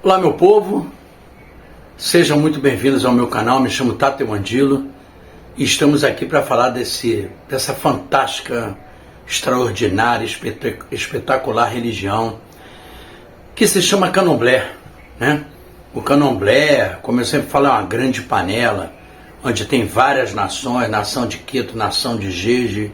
Olá, meu povo, sejam muito bem-vindos ao meu canal. Me chamo Tato Ewandilo e estamos aqui para falar dessa fantástica, extraordinária, espetacular religião que se chama Candomblé, né? O Candomblé, como eu sempre falo, é uma grande panela onde tem várias nações, nação de Quito, nação de Jeje,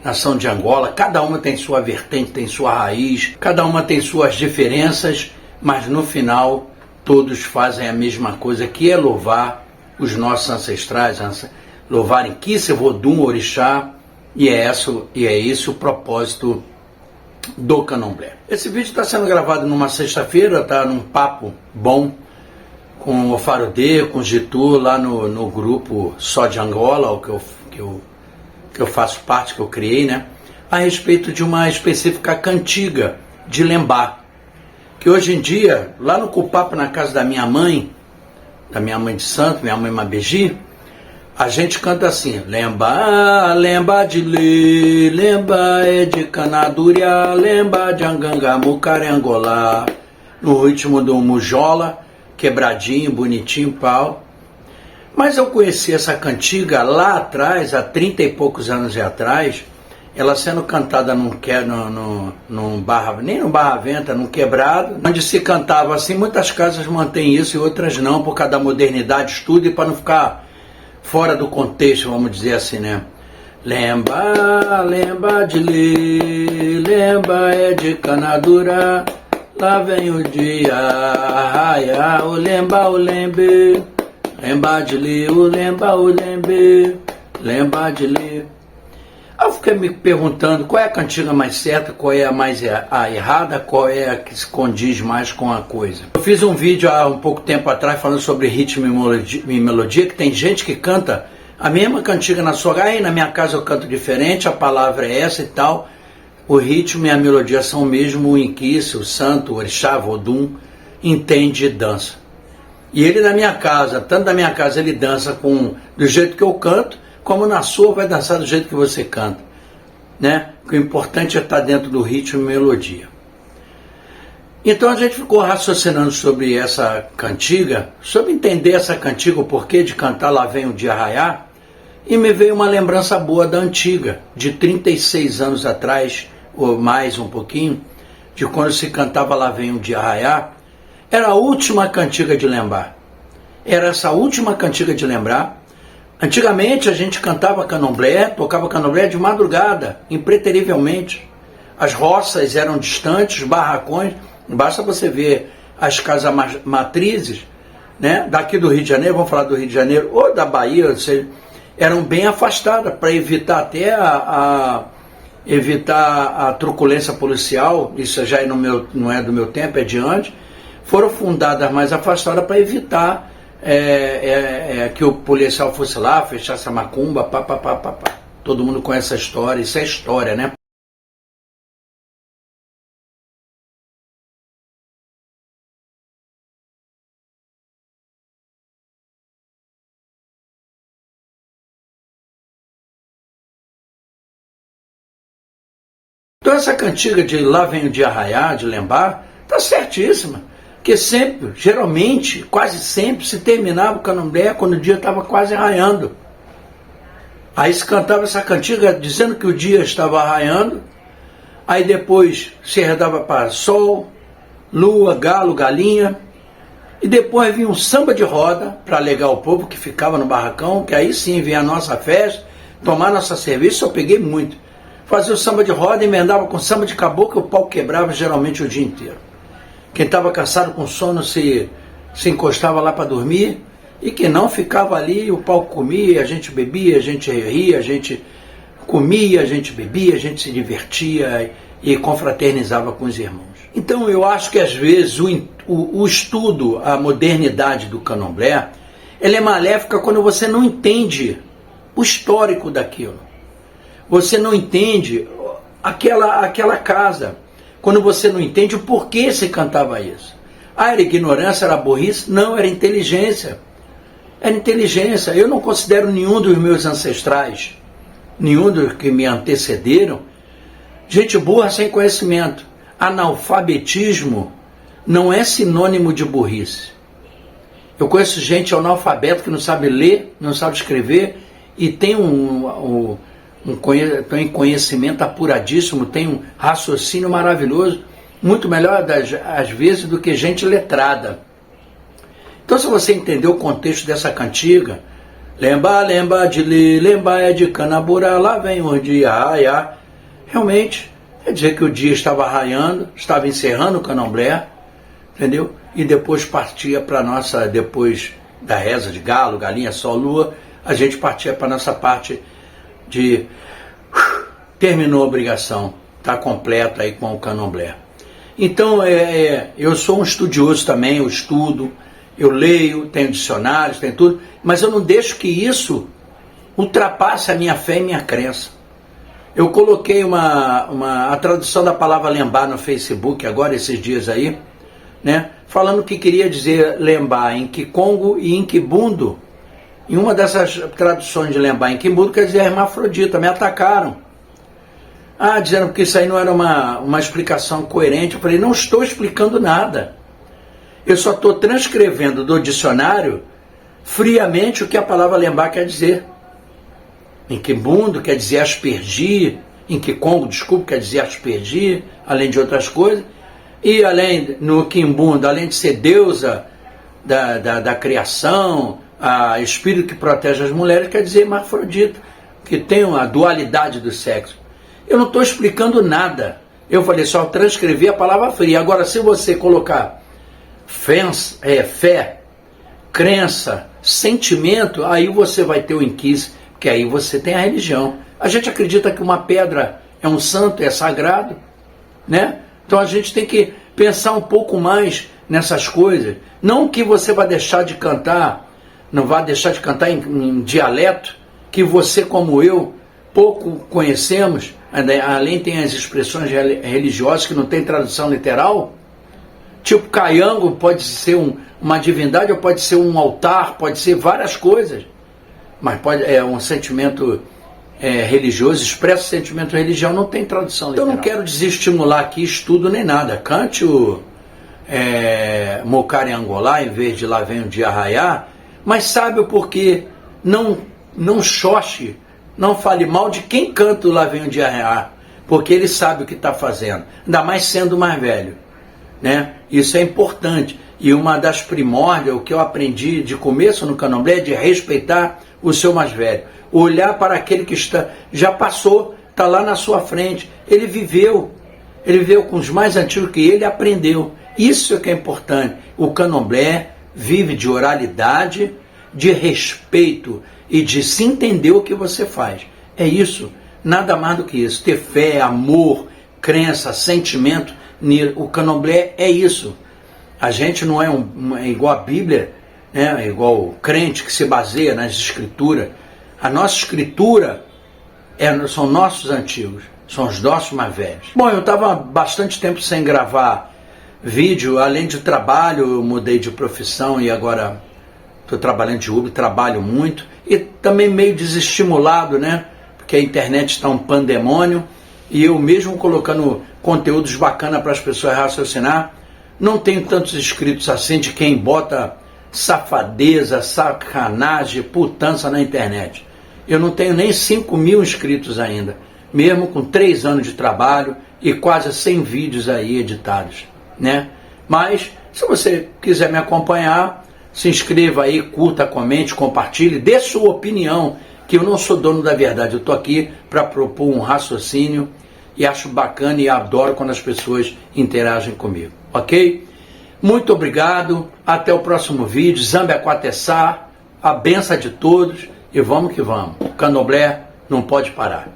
nação de Angola. Cada uma tem sua vertente, tem sua raiz, cada uma tem suas diferenças, mas no final todos fazem a mesma coisa, que é louvar os nossos ancestrais, louvarem Kisse, Vodum, Orixá, e é esse o propósito do Candomblé. Esse vídeo está sendo gravado numa sexta-feira, está num papo bom com o Farudê, com o Gitu, lá no grupo Só de Angola, o que eu faço parte, que eu criei, né? A respeito de uma específica cantiga de Lembá, que hoje em dia, lá no Cupapo, na casa da minha mãe de santo, minha mãe Mabegi, a gente canta assim: Lembá, Lembá de Lê, Lembá é de Canaduria, Lembá de Anganga, Mucarangolá, no ritmo do Mujola, quebradinho, bonitinho, pau. Mas eu conheci essa cantiga lá atrás, há 30 e poucos anos atrás, ela sendo cantada num barra, nem no barra venta, num quebrado, onde se cantava assim. Muitas casas mantêm isso e outras não, por causa da modernidade, estudo, e para não ficar fora do contexto, vamos dizer assim, né? Lembá, Lembá de Lê, Lembá é de Canadura, lá vem o dia, raia, o Lembá, o Lembe, Lembá de Lê, o Lembá, o Lembe, Lembá de Lê. Eu fiquei me perguntando qual é a cantiga mais certa, qual é a mais errada, qual é a que se condiz mais com a coisa. Eu fiz um vídeo há um pouco tempo atrás falando sobre ritmo e melodia, que tem gente que canta a mesma cantiga na sua casa, na minha casa eu canto diferente, a palavra é essa e tal. O ritmo e a melodia são o mesmo, o Inquice, o santo, o Orixá, Vodum, entende e dança. E ele na minha casa, tanto na minha casa ele dança do jeito que eu canto, como na sua vai dançar do jeito que você canta, né? O importante é estar dentro do ritmo e melodia. Então a gente ficou raciocinando sobre essa cantiga, sobre entender essa cantiga, o porquê de cantar Lá Vem o Dia Raiar, e me veio uma lembrança boa da antiga, de 36 anos atrás, ou mais um pouquinho, de quando se cantava Lá Vem o Dia Raiar. Era a última cantiga de lembrar. Era essa última cantiga de lembrar. Antigamente a gente cantava candomblé, tocava candomblé de madrugada, impreterivelmente. As roças eram distantes, os barracões, basta você ver as casas matrizes, né, daqui do Rio de Janeiro, vamos falar do Rio de Janeiro, ou da Bahia, ou seja, eram bem afastadas, para evitar até evitar a truculência policial. Isso já não é do meu tempo, é de antes. Foram fundadas mais afastadas para evitar que o policial fosse lá, fechasse a macumba, pá. Todo mundo conhece a história, isso é história, né? Então essa cantiga de Lá Vem o Dia Raiar, de lembrar, tá certíssima. Porque sempre, geralmente, quase sempre, se terminava o candomblé quando o dia estava quase raiando. Aí se cantava essa cantiga dizendo que o dia estava raiando, aí depois se arredava para sol, lua, galo, galinha, e depois vinha um samba de roda para alegar o povo que ficava no barracão, que aí sim vinha a nossa festa, tomar nossa cerveja. Isso eu peguei muito. Fazia o samba de roda, emendava com samba de caboclo, o pau quebrava geralmente o dia inteiro. Quem estava cansado com sono se encostava lá para dormir, e quem não ficava ali, o pau comia, a gente bebia, a gente ria, a gente comia, a gente bebia, a gente se divertia e confraternizava com os irmãos. Então eu acho que às vezes o estudo, a modernidade do candomblé, ela é maléfica quando você não entende o histórico daquilo. Você não entende aquela casa, quando você não entende o porquê se cantava isso. Era ignorância, era burrice? Não, era inteligência. Era inteligência. Eu não considero nenhum dos meus ancestrais, nenhum dos que me antecederam, gente burra sem conhecimento. Analfabetismo não é sinônimo de burrice. Eu conheço gente analfabeta que não sabe ler, não sabe escrever e tem um conhecimento apuradíssimo, tem um raciocínio maravilhoso, muito melhor às vezes do que gente letrada. Então, se você entender o contexto dessa cantiga, lembra de li, lembra é de canabura, lá vem o dia raiar. Realmente, quer dizer que o dia estava raiando, estava encerrando o candomblé, entendeu? E depois partia para nossa, depois da reza de galo, galinha, sol, lua, a gente partia para nossa parte de terminou a obrigação, está completa aí com o candomblé. Então, eu sou um estudioso também, eu estudo, eu leio, tenho dicionários, tenho tudo, mas eu não deixo que isso ultrapasse a minha fé e minha crença. Eu coloquei a tradução da palavra lembrar no Facebook agora, esses dias aí, né, falando que queria dizer lembrar em Kikongo e em Kibundo. Em uma dessas traduções de lembrar em Kibundo quer dizer hermafrodita, me atacaram. Dizendo que isso aí não era uma explicação coerente. Eu falei, não estou explicando nada. Eu só estou transcrevendo do dicionário friamente o que a palavra lembrar quer dizer. Em Kibundo quer dizer aspergir, em Kikongo, desculpa, quer dizer aspergir, além de outras coisas. E além, no Kibundo, além de ser deusa da criação, a espírito que protege as mulheres, quer dizer hermafrodita, que tem a dualidade do sexo. Eu não estou explicando nada. Eu falei, só transcrever a palavra fria. Agora, se você colocar fé, crença, sentimento, aí você vai ter o inquis, porque aí você tem a religião. A gente acredita que uma pedra é um santo, é sagrado, né? Então a gente tem que pensar um pouco mais nessas coisas. Não que você vai deixar de cantar, não vai deixar de cantar em dialeto, que você como eu, pouco conhecemos, além tem as expressões religiosas que não tem tradução literal, tipo caiango pode ser uma divindade ou pode ser um altar, pode ser várias coisas, mas é um sentimento religioso, expressa o sentimento religião, não tem tradução literal. Eu não quero desestimular aqui estudo nem nada, cante o Mocari Angolá em vez de lá vem o dia raiar, mas sabe o porquê, não xoxe, não fale mal de quem canta o Lá Vem o Dia Raiar, porque ele sabe o que está fazendo, ainda mais sendo mais velho, né? Isso é importante. E uma das primórdias, o que eu aprendi de começo no candomblé, é de respeitar o seu mais velho. Olhar para aquele que já passou, está lá na sua frente. Ele viveu com os mais antigos que ele, aprendeu. Isso é que é importante. O candomblé vive de oralidade, de respeito e de se entender o que você faz. É isso, nada mais do que isso. Ter fé, amor, crença, sentimento. O candomblé é isso. A gente não é igual a Bíblia, né? Igual o crente que se baseia nas escrituras. A nossa escritura são nossos antigos, são os nossos mais velhos. Bom, eu estava bastante tempo sem gravar vídeo, além de trabalho, eu mudei de profissão e agora estou trabalhando de Uber, trabalho muito e também meio desestimulado, né? Porque a internet está um pandemônio e eu mesmo colocando conteúdos bacanas para as pessoas raciocinar, não tenho tantos inscritos assim de quem bota safadeza, sacanagem, putança na internet. Eu não tenho nem 5.000 inscritos ainda, mesmo com 3 anos de trabalho e quase 100 vídeos aí editados, né? Mas, se você quiser me acompanhar, se inscreva aí, curta, comente, compartilhe, dê sua opinião, que eu não sou dono da verdade, eu estou aqui para propor um raciocínio e acho bacana e adoro quando as pessoas interagem comigo, ok? Muito obrigado, até o próximo vídeo, Zambe Aquatessá, a benção de todos e vamos que vamos, o candomblé não pode parar.